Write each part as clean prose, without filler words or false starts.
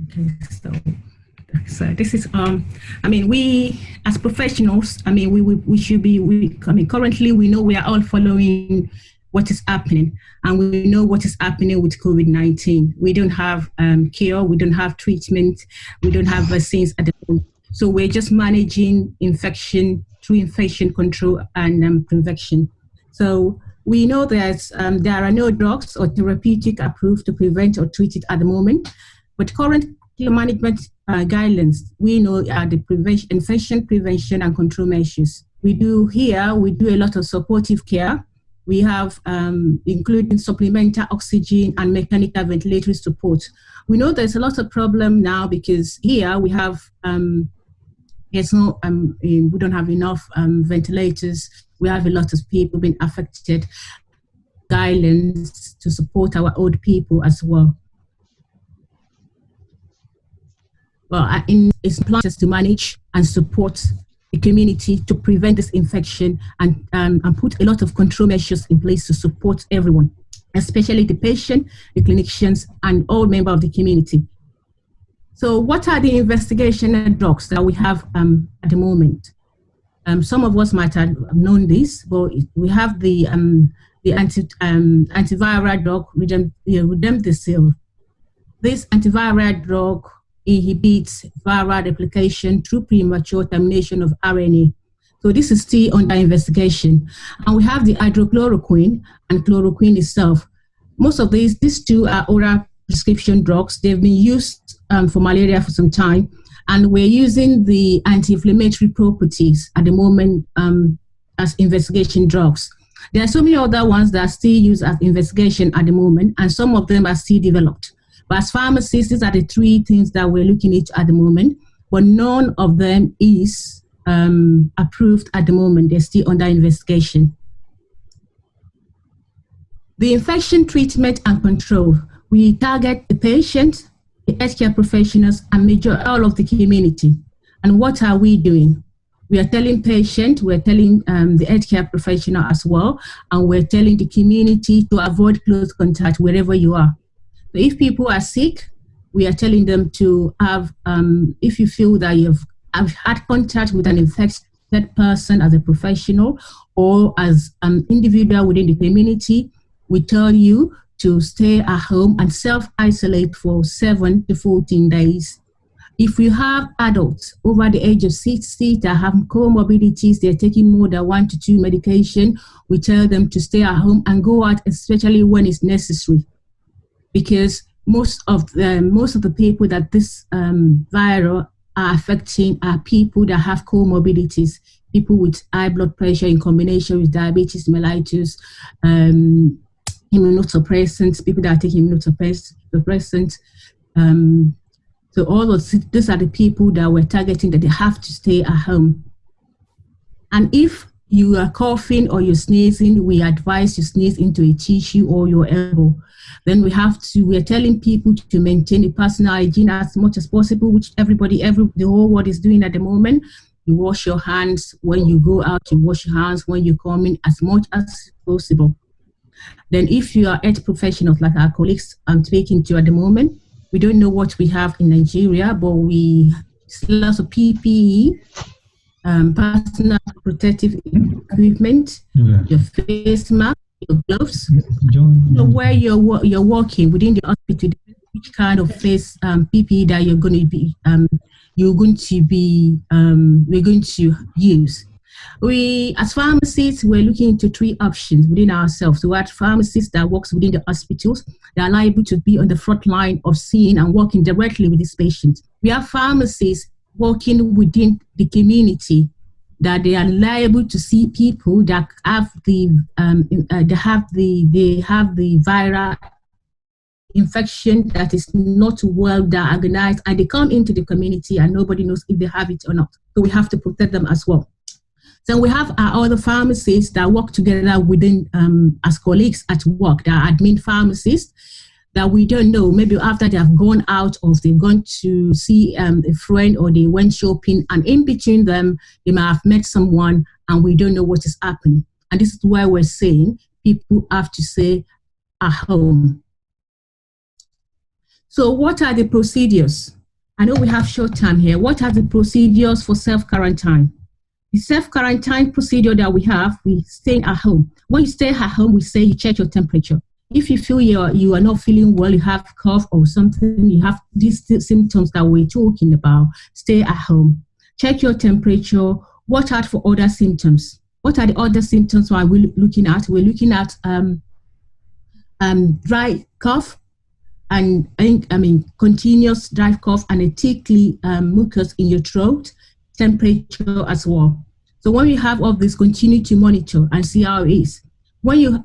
Okay, so this is I mean, we as professionals, I mean, we should be I mean, currently we know we are all following what is happening, and we know what is happening with COVID-19. We don't have cure, we don't have treatment, we don't have vaccines at the moment. So we're just managing infection through infection control and prevention. So we know that there are no drugs or therapeutic approved to prevent or treat it at the moment, but current management guidelines we know are the infection prevention and control measures. We do a lot of supportive care. We have including supplemental oxygen and mechanical ventilatory support. We know there's a lot of problem now because here we have we don't have enough ventilators. We have a lot of people being affected. Guidelines to support our old people as well. Well, it's plans to manage and support the community to prevent this infection and put a lot of control measures in place to support everyone, especially the patient, the clinicians, and all members of the community. So what are the investigational drugs that we have at the moment? Some of us might have known this, but we have the antiviral drug, Redemdicil. This antiviral drug inhibits viral replication through premature termination of RNA. So this is still under investigation. And we have the hydrochloroquine and chloroquine itself. Most of these two are oral prescription drugs. They've been used for malaria for some time. And we're using the anti-inflammatory properties at the moment as investigation drugs. There are so many other ones that are still used as investigation at the moment, and some of them are still developed. But as pharmacists, these are the three things that we're looking at the moment, but none of them is approved at the moment. They're still under investigation. The infection treatment and control. We target the patient, the healthcare professionals, and all of the community. And what are we doing? We are telling patients, we're telling the healthcare professional as well, and we're telling the community to avoid close contact wherever you are. So if people are sick, we are telling them to have, if you feel that you've had contact with an infected person as a professional or as an individual within the community, we tell you to stay at home and self-isolate for 7 to 14 days. If you have adults over the age of 60 that have comorbidities, they're taking more than 1 to 2 medication, we tell them to stay at home and go out, especially when it's necessary. Because most of the people that this virus are affecting are people that have comorbidities, people with high blood pressure in combination with diabetes mellitus, immunosuppressants, people that are taking immunosuppressants. So all of these are the people that we're targeting that they have to stay at home. And if you are coughing or you're sneezing, we advise you sneeze into a tissue or your elbow. Then we're telling people to maintain a personal hygiene as much as possible, which the whole world is doing at the moment. You wash your hands when you go out, you wash your hands when you come in as much as possible. Then if you are health professionals like our colleagues I'm speaking to at the moment, we don't know what we have in Nigeria, but we lots of PPE, personal protective equipment, your face mask, your gloves. So where you're working within the hospital, which kind of face PPE that we're going to use. We, as pharmacists, we're looking into 3 options within ourselves. So we have pharmacists that works within the hospitals. They are liable to be on the front line of seeing and working directly with these patients. We have pharmacists working within the community that they are liable to see people that have the viral infection that is not well diagnosed, and they come into the community and nobody knows if they have it or not. So we have to protect them as well. Then we have our other pharmacists that work together within as colleagues at work. There are admin pharmacists that we don't know. Maybe after they have gone out or they've gone to see a friend or they went shopping, and in between them, they might have met someone and we don't know what is happening. And this is why we're saying people have to stay at home. So what are the procedures? I know we have short time here. What are the procedures for self-quarantine? The self-quarantine procedure that we have, we stay at home. When you stay at home, we say you check your temperature. If you feel you are not feeling well, you have cough or something, you have these symptoms that we're talking about, stay at home. Check your temperature. Watch out for other symptoms. What are the other symptoms we're looking at? We're looking at dry cough, and continuous dry cough and a tickly mucus in your throat, temperature as well. So when you have all this, continue to monitor and see how it is. When you're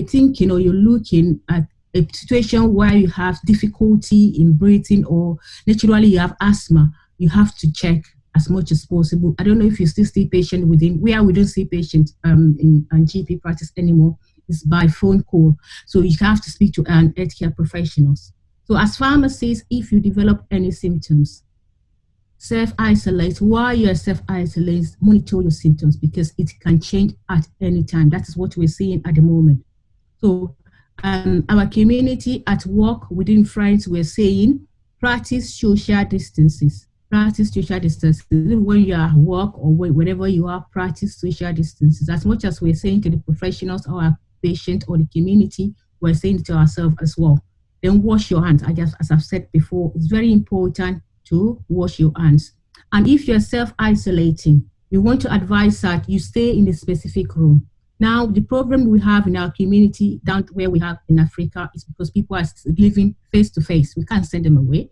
thinking or you're looking at a situation where you have difficulty in breathing or naturally you have asthma, you have to check as much as possible. I don't know if you still see patients where we don't see patients in GP practice anymore. Is by phone call. So you have to speak to healthcare professionals. So as pharmacists, if you develop any symptoms, self-isolate. While you're self-isolating, monitor your symptoms because it can change at any time. That is what we're seeing at the moment. So our community at work, within friends, we're saying practice social distances. Practice social distances. When you are at work or wherever you are, practice social distances. As much as we're saying to the professionals or our patient or the community, we're saying to ourselves as well. Then wash your hands. As I've said before, it's very important to wash your hands. And if you're self-isolating, we want to advise that you stay in a specific room. Now, the problem we have in our community down where we have in Africa is because people are living face to face. We can't send them away.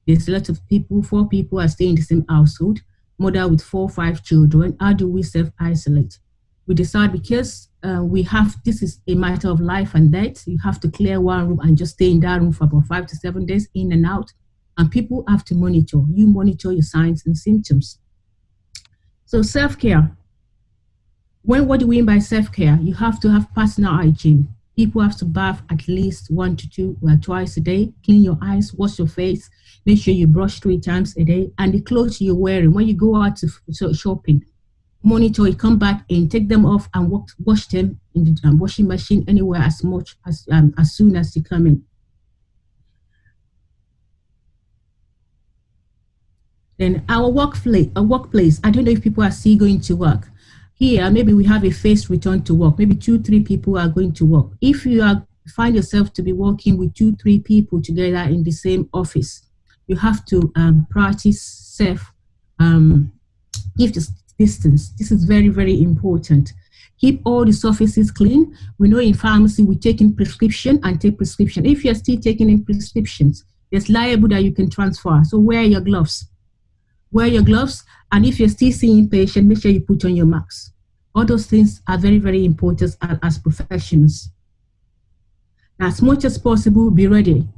There's a lot of people, 4 people are staying in the same household, mother with 4 or 5 children. How do we self-isolate? We decide because this is a matter of life and death. You have to clear one room and just stay in that room for about 5 to 7 days, in and out. And people have to monitor. You monitor your signs and symptoms. So self-care. What do we mean by self-care? You have to have personal hygiene. People have to bath at least 1 to 2 twice a day. Clean your eyes, wash your face. Make sure you brush 3 times a day. And the clothes you're wearing, when you go out to shopping, monitor it, come back and take them off and wash them in the washing machine anywhere as soon as you come in. Then our workplace, I don't know if people are still going to work. Here, maybe we have a phased return to work. Maybe 2-3 people are going to work. If you find yourself to be working with 2-3 people together in the same office, you have to practice give distance. This is very, very important. Keep all the surfaces clean. We know in pharmacy, we take in prescription and take prescription. If you're still taking in prescriptions, there's liable that you can transfer. So wear your gloves. Wear your gloves. And if you're still seeing patients, make sure you put on your masks. All those things are very, very important as professionals. As much as possible, be ready.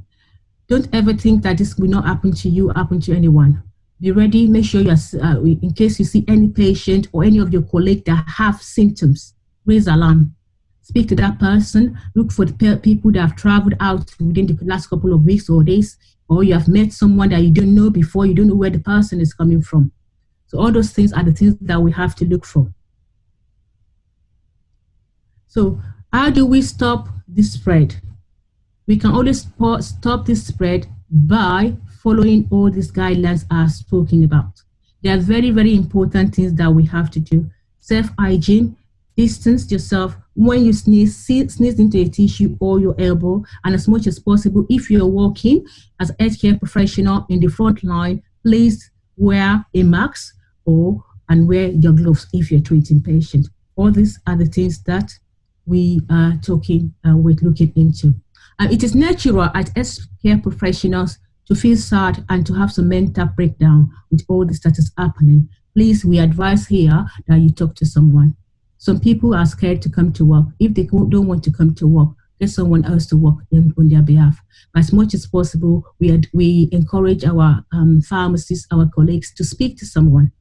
Don't ever think that this will not happen to you, happen to anyone. Be ready. Make sure you're, in case you see any patient or any of your colleagues that have symptoms, raise alarm. Speak to that person. Look for the people that have traveled out within the last couple of weeks or days, or you have met someone that you don't know before, you don't know where the person is coming from. So all those things are the things that we have to look for. So how do we stop this spread? We can always stop this spread by following all these guidelines I've spoken about. They are very, very important things that we have to do. Self-hygiene, distance yourself. When you sneeze into a tissue or your elbow, and as much as possible, if you're working as a healthcare professional in the front line, please wear a mask and wear your gloves if you're treating patients. All these are the things that we are looking into. It is natural as healthcare professionals to feel sad and to have some mental breakdown with all this that is happening. Please, we advise here that you talk to someone. Some people are scared to come to work. If they don't want to come to work, get someone else to work on their behalf. But as much as possible, we encourage our pharmacists, our colleagues to speak to someone.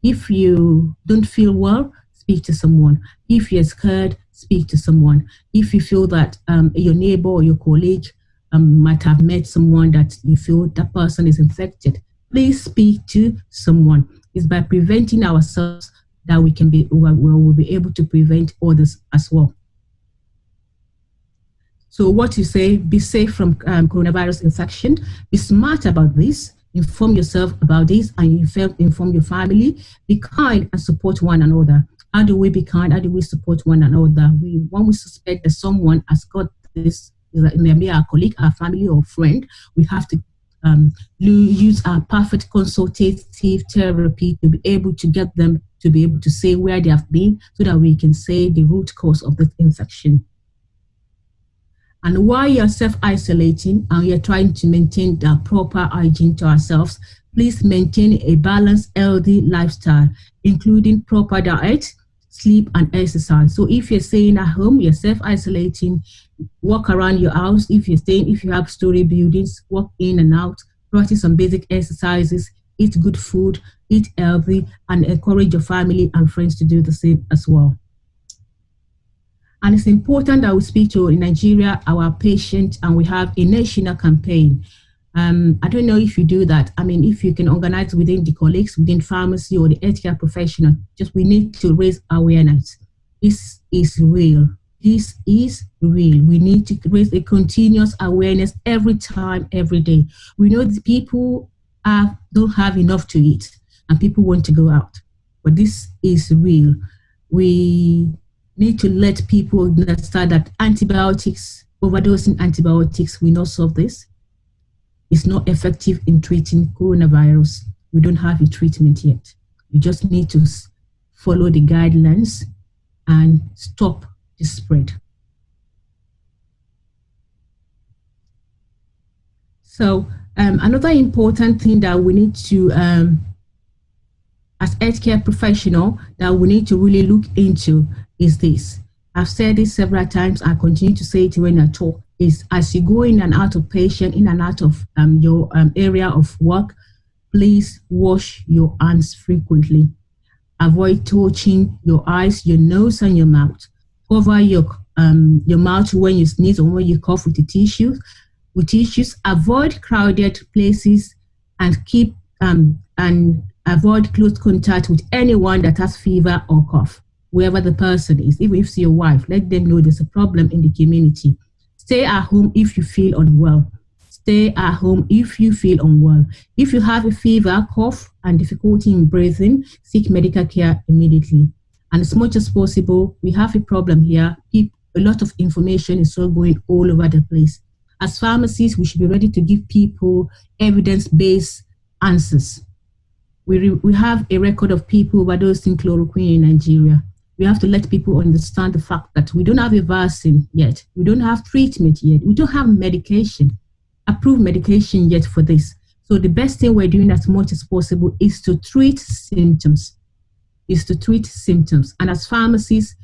If you don't feel well, speak to someone. If you're scared, speak to someone. If you feel that your neighbor or your colleague might have met someone that you feel that person is infected, please speak to someone. It's by preventing ourselves that we'll be able to prevent others as well. So what you say, be safe from coronavirus infection, be smart about this, inform yourself about this, and inform your family. Be kind and support one another. How do we be kind? How do we support one another? When we suspect that someone has got this, it may be our colleague, our family, or friend, we have to use our perfect consultative therapy to be able to get them to be able to say where they have been so that we can say the root cause of the infection. And while you're self-isolating and you're trying to maintain the proper hygiene to ourselves, please maintain a balanced, healthy lifestyle, including proper diet, sleep, and exercise. So if you're staying at home, you're self-isolating, walk around your house. If you have story buildings, walk in and out, practice some basic exercises, eat good food, eat healthy, and encourage your family and friends to do the same as well. And it's important that we speak to, in Nigeria, our patients, and we have a national campaign. I don't know if you do that. I mean, if you can organize within the colleagues, within pharmacy or the healthcare professional, just we need to raise awareness. This is real. This is real. We need to raise a continuous awareness every time, every day. We know that people don't have enough to eat and people want to go out, but this is real. We need to let people understand that overdosing antibiotics will not solve this. It's not effective in treating coronavirus. We don't have a treatment yet. You just need to follow the guidelines and stop the spread. So another important thing that we need to, as healthcare professional, that we need to really look into is this. I've said this several times. I continue to say it when I talk. Is as you go in and out of patient, in and out of your area of work, please wash your hands frequently. Avoid touching your eyes, your nose, and your mouth. Cover your mouth when you sneeze or when you cough with the tissues. With tissues, avoid crowded places and keep and avoid close contact with anyone that has fever or cough. Wherever the person is, even if it's your wife, let them know there's a problem in the community. Stay at home if you feel unwell. Stay at home if you feel unwell. If you have a fever, cough, and difficulty in breathing, seek medical care immediately. And as much as possible, we have a problem here. A lot of information is still going all over the place. As pharmacists, we should be ready to give people evidence-based answers. We have a record of people overdosing chloroquine in Nigeria. We have to let people understand the fact that we don't have a vaccine yet. We don't have treatment yet. We don't have medication, approved medication yet for this. So the best thing we're doing as much as possible is to treat symptoms. And as pharmacists,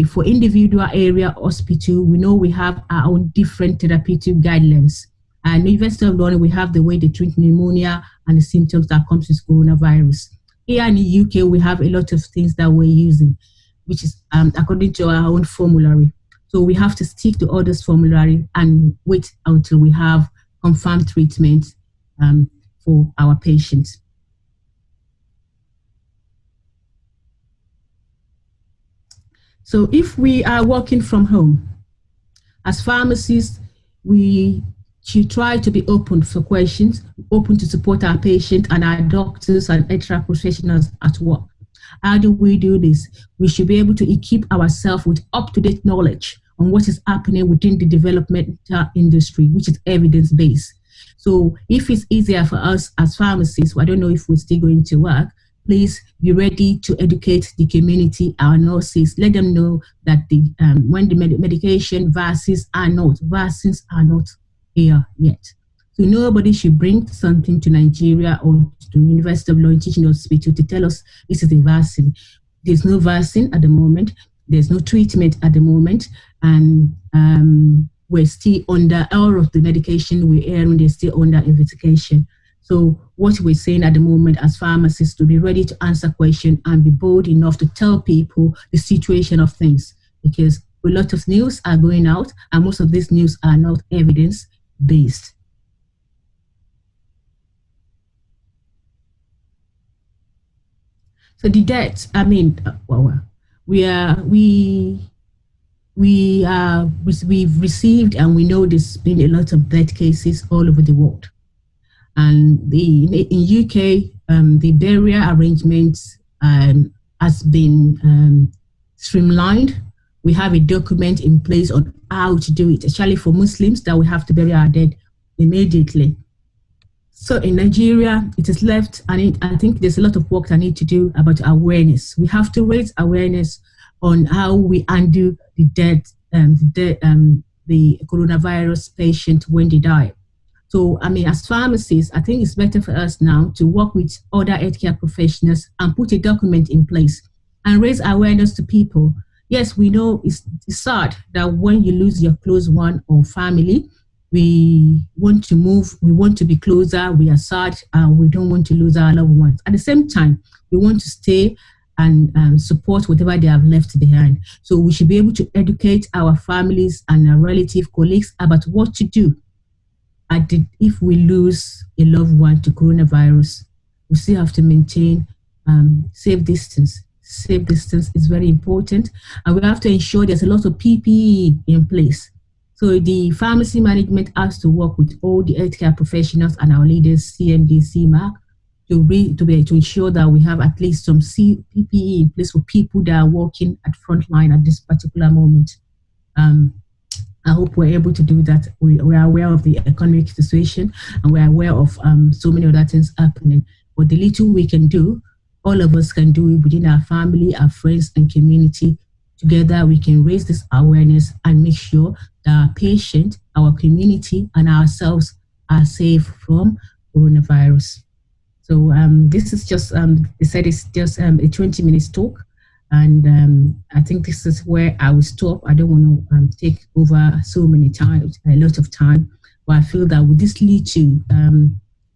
for individual area hospital, we know we have our own different therapeutic guidelines. And University of London, we have the way they treat pneumonia and the symptoms that comes with coronavirus. Here in the UK, we have a lot of things that we're using, which is according to our own formulary. So we have to stick to all this formulary and wait until we have confirmed treatment for our patients. So if we are working from home, as pharmacists, we should try to be open for questions, open to support our patients and our doctors and extra professionals at work. How do we do this? We should be able to equip ourselves with up-to-date knowledge on what is happening within the developmental industry, which is evidence-based. So if it's easier for us as pharmacists, I don't know if we're still going to work, please be ready to educate the community, our nurses. Let them know that when the medication vaccines are not here yet. So nobody should bring something to Nigeria or to University of London Teaching Hospital to tell us this is a vaccine. There's no vaccine at the moment. There's no treatment at the moment. And we're still under, all of the medication we're airing, they're still under investigation. So what we're saying at the moment as pharmacists, to be ready to answer questions and be bold enough to tell people the situation of things, because a lot of news are going out and most of these news are not evidence-based. So the debt, I mean, we we've received, and we know there's been a lot of death cases all over the world. And in UK, the barrier arrangements has been streamlined. We have a document in place on how to do it, especially for Muslims, that we have to bury our dead immediately. So in Nigeria, it is left, and I think there's a lot of work I need to do about awareness. We have to raise awareness on how we undo the death, the coronavirus patient when they die. So, I mean, as pharmacists, I think it's better for us now to work with other healthcare professionals and put a document in place and raise awareness to people. Yes, we know it's sad that when you lose your close one or family, we want to move, we want to be closer, we are sad, and we don't want to lose our loved ones. At the same time, we want to stay and support whatever they have left behind. So we should be able to educate our families and our relative colleagues about what to do. If we lose a loved one to coronavirus, we still have to maintain safe distance. Safe distance is very important, and we have to ensure there's a lot of PPE in place. So the pharmacy management has to work with all the healthcare professionals and our leaders, CMD, CMAC, to ensure that we have at least some PPE in place for people that are working at front line at this particular moment. I hope we're able to do that. We are aware of the economic situation, and we're aware of so many other things happening. But the little we can do, all of us can do it within our family, our friends, and community. Together, we can raise this awareness and make sure that our patient, our community, and ourselves are safe from coronavirus. So this is just, they said it's just a 20-minute talk. And I think this is where I will stop. I don't want to take over so many times, a lot of time. But I feel that with this little,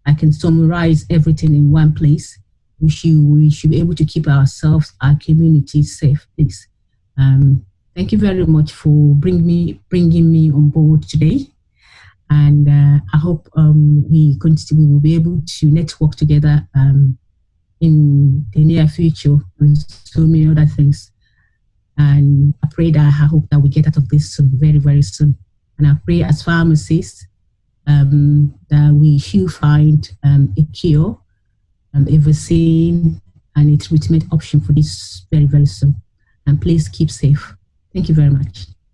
I can summarize everything in one place. We should be able to keep ourselves, our community safe, please. Thank you very much for bringing me on board today. And I hope we will be able to network together in the near future and so many other things. And I hope that we get out of this soon, very, very soon. And I pray as pharmacists that we should find a cure, a vaccine, and a treatment option for this very, very soon. And please keep safe. Thank you very much.